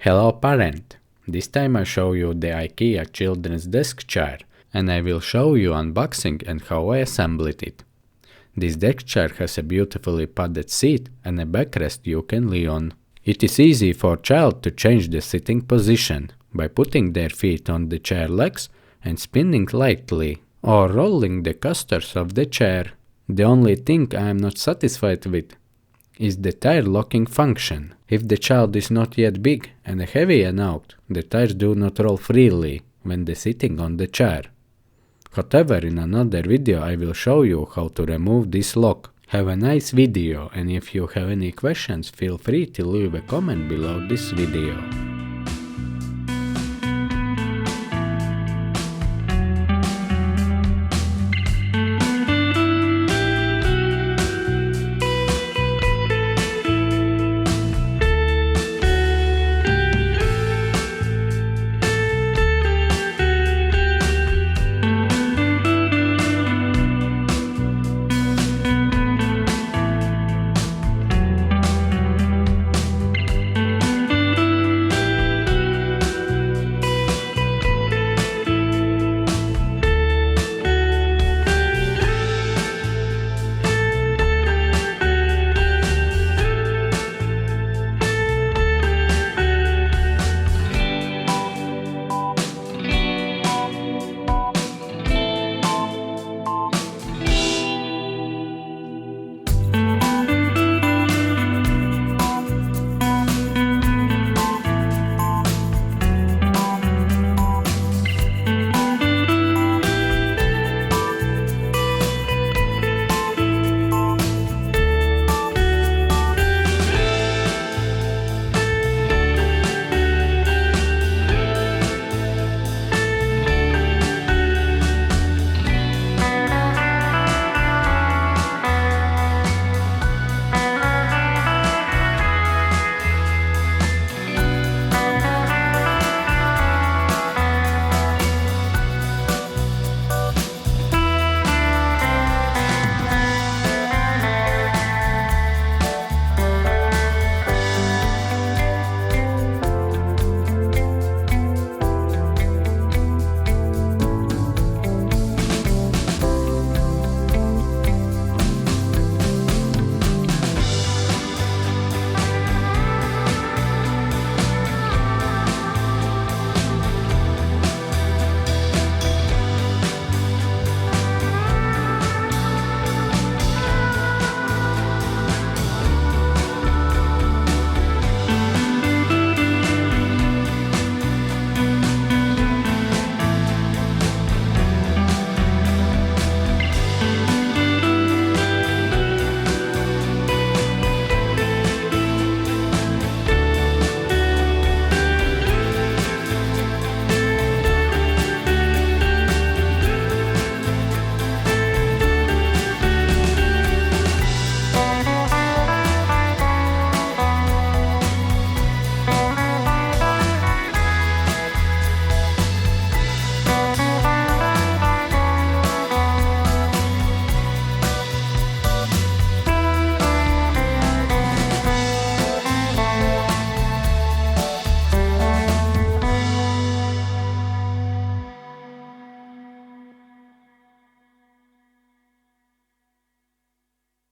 Hello parent! This time I show you the IKEA children's desk chair, and I will show you unboxing and how I assembled it. This desk chair has a beautifully padded seat and a backrest you can lie on. It is easy for child to change the sitting position by putting their feet on the chair legs and spinning lightly, or rolling the castors of the chair. The only thing I am not satisfied with is the tire locking function. If the child is not yet big and heavy enough, the tires do not roll freely when they sitting on the chair. However, in another video I will show you how to remove this lock. Have a nice video, and if you have any questions, feel free to leave a comment below this video.